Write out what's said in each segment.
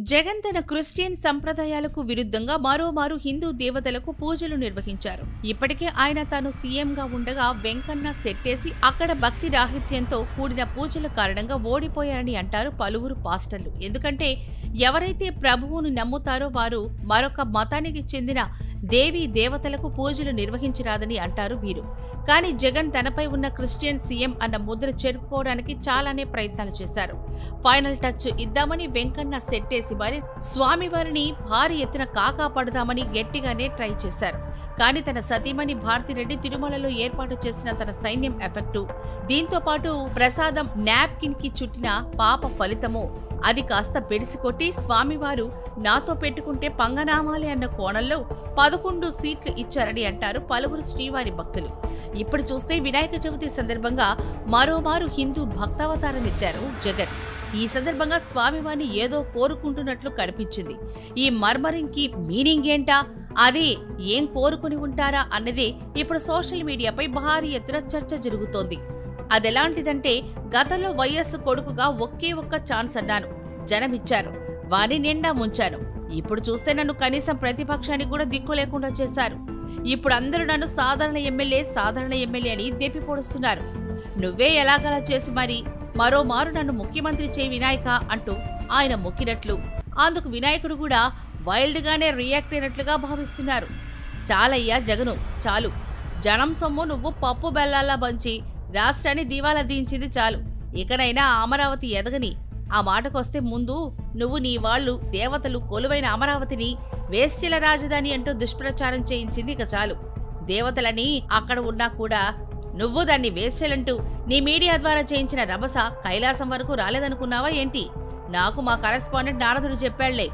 జగన్ తన క్రిస్టియన్ సంప్రదాయాలకు విరుద్ధంగా మరోమారు హిందూ దేవతలకు పూజలు నిర్వహించారు. ఇప్పటికే ఆయన తాను సీఎంగా ఉండగా వెంకన్న సెట్టేసి అక్కడ భక్తి రాహిత్యంతో కూడిన పూజల కారణంగా ఓడిపోయారని అంటారు పలువురు పాస్టర్లు. ఎందుకంటే ఎవరైతే ప్రభువును నమ్ముతారో వారు మరొక మతానికి చెందిన దేవీ దేవతలకు పూజలు నిర్వహించరాదని అంటారు వీరు. కానీ జగన్ తనపై ఉన్న క్రిస్టియన్ సీఎం అన్న ముద్ర చెరుపుకోవడానికి చాలానే ప్రయత్నాలు చేశారు. ఫైనల్ టచ్ ఇద్దామని వెంకన్న సెట్టేసి మరి స్వామివారిని భారీ ఎత్తున కాకాపడదామని గట్టిగానే ట్రై చేశారు. కానీ తన సతీమణి భారతిరెడ్డి తిరుమలలో ఏర్పాటు చేసిన తన సైన్యం ఎఫెక్టు, దీంతో పాటు ప్రసాదం నాప్కిన్ కి చుట్టిన పాప ఫలితమో అది కాస్త బెడిసికొట్టి స్వామివారు నాతో పెట్టుకుంటే పంగనామాలే అన్న కోణంలో 11 సీట్లు ఇచ్చారని అంటారు పలువురు శ్రీవారి భక్తులు. ఇప్పుడు చూస్తే వినాయక చవితి సందర్భంగా మరోమారు హిందూ భక్తావతారం ఎత్తారు జగన్. ఈ సందర్భంగా స్వామివారిని ఏదో కోరుకుంటున్నట్లు కనిపించింది. ఈ మర్మరింగ్ కి మీనింగ్ ఏంటా, అది ఏం కోరుకుని ఉంటారా అన్నదే ఇప్పుడు సోషల్ మీడియాపై భారీ ఎత్తున చర్చ జరుగుతోంది. అదెలాంటిదంటే, గతంలో వైఎస్ కొడుకుగా ఒకే ఒక్క ఛాన్స్ అన్నాను, జనమిచ్చారు, వాని నిండా ముంచాను. ఇప్పుడు చూస్తే నన్ను కనీసం ప్రతిపక్షానికి కూడా దిక్కు లేకుండా చేశారు. ఇప్పుడు అందరూ నన్ను సాధారణ ఎమ్మెల్యే అని దెప్పిపొడుస్తున్నారు. నువ్వే ఎలాగలా చేసి మరి మరోమారు నన్ను ముఖ్యమంత్రి చేయి వినాయక అంటూ ఆయన మొక్కినట్లు, అందుకు వినాయకుడు కూడా వైల్డ్ గానే రియాక్ట్ అయినట్లుగా భావిస్తున్నారు. చాలయ్యా జగను, చాలు. జనం సొమ్ము నువ్వు పప్పు బెల్లాల్లా బంచి రాష్ట్రాన్ని దివాలా దించింది చాలు. ఇకనైనా అమరావతి ఎదగని. ఆ మాటకొస్తే ముందు నువ్వు నీ వాళ్ళు దేవతలు కొలువైన అమరావతిని వేశ్యల రాజధాని అంటూ దుష్ప్రచారం చేయించింది ఇక చాలు. దేవతలని అక్కడ ఉన్నా కూడా నువ్వు దాన్ని వేశ్యలంటూ నీ మీడియా ద్వారా చేయించిన రభస కైలాసం వరకు రాలేదనుకున్నావా ఏంటి? నాకు మా కరెస్పాండెంట్ నారదుడు చెప్పాళ్లే.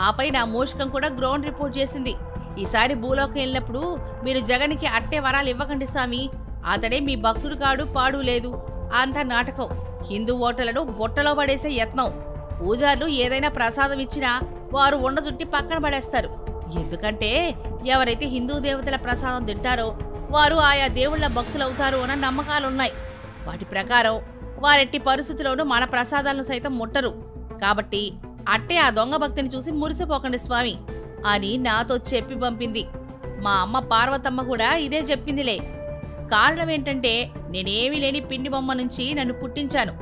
ఆపై నా మూషకం కూడా గ్రౌండ్ రిపోర్ట్ చేసింది. ఈసారి భూలోకం వెళ్ళినప్పుడు మీరు జగన్కి అట్టే వరాలు ఇవ్వకండి స్వామి, అతడే మీ భక్తుడు కాడు పాడు లేదు. అంతా నాటకం. హిందూ ఓటర్లను బొట్టలో పడేసే యత్నం. పూజారులు ఏదైనా ప్రసాదం ఇచ్చినా వారు ఉండజుట్టి పక్కన పడేస్తారు. ఎందుకంటే ఎవరైతే హిందూ దేవతల ప్రసాదం తింటారో వారు ఆయా దేవుళ్ల భక్తులవుతారు అన్న నమ్మకాలున్నాయి. వాటి ప్రకారం వారెట్టి పరిస్థితుల్లోనూ మన ప్రసాదాలను సైతం ముట్టరు. కాబట్టి అట్టే ఆ దొంగ భక్తిని చూసి మురిసిపోకండి స్వామి అని నాతో చెప్పి పంపింది. మా అమ్మ పార్వతమ్మ కూడా ఇదే చెప్పిందిలే. కారణం ఏంటంటే, నేనేమీ లేని పిండి బొమ్మ నుంచి నన్ను పుట్టించాను.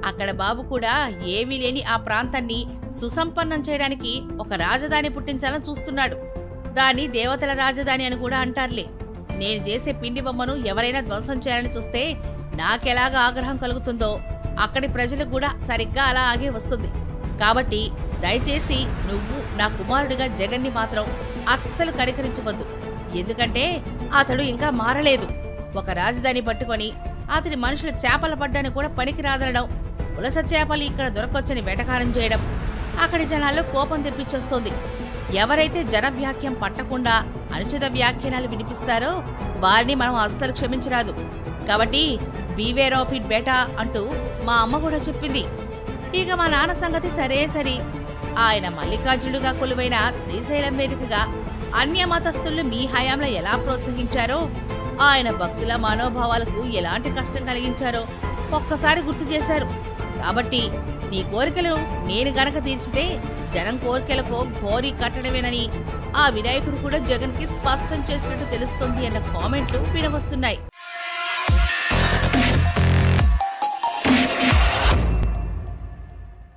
అక్కడ బాబు కూడా ఏమీ లేని ఆ ప్రాంతాన్ని సుసంపన్నం చేయడానికి ఒక రాజధాని పుట్టించాలని చూస్తున్నాడు. దాన్ని దేవతల రాజధాని అని కూడా అంటారులే. నేను చేసే పిండి బొమ్మను ఎవరైనా ధ్వంసం చేయాలని చూస్తే నాకెలాగా ఆగ్రహం కలుగుతుందో అక్కడి ప్రజలకు కూడా సరిగ్గా అలా ఆగే వస్తుంది. కాబట్టి దయచేసి నువ్వు నా కుమారుడిగా జగన్ని మాత్రం అస్సలు కనికరించవద్దు. ఎందుకంటే అతడు ఇంకా మారలేదు. ఒక రాజధాని పట్టుకొని అతని మనుషులు చేపల పడ్డానికి కూడా పనికి రాదనడం, పులస చేపలు ఇక్కడ దొరకొచ్చని వెటకారం చేయడం అక్కడి జనాల్లో కోపం తెప్పించేస్తోంది. ఎవరైతే జనవ్యాఖ్యం పట్టకుండా అనుచిత వ్యాఖ్యానాలు వినిపిస్తారో వారిని మనం అస్సలు క్షమించరాదు. కాబట్టి బీవేర్ ఆఫ్ ఇట్ బెటా అంటూ మా అమ్మ కూడా చెప్పింది. ఇక మా నాన్న సంగతి సరే. ఆయన మల్లికార్జునుడుగా కొలువైన శ్రీశైలం వేదికగా అన్య మతస్థులను మీ హయాంలో ఎలా ప్రోత్సహించారో, ఆయన భక్తుల మనోభావాలకు ఎలాంటి కష్టం కలిగించారో ఒక్కసారి గుర్తు చేశారు. కాబట్టి నీ కోరికలు నేను గనక తీర్చితే జనం కోరికలకు ఘోరీ కట్టడమేనని ఆ వినాయకుడు కూడా జగన్కి స్పష్టం చేసినట్టు తెలుస్తుంది అన్న కామెంట్లు వినవస్తున్నాయి.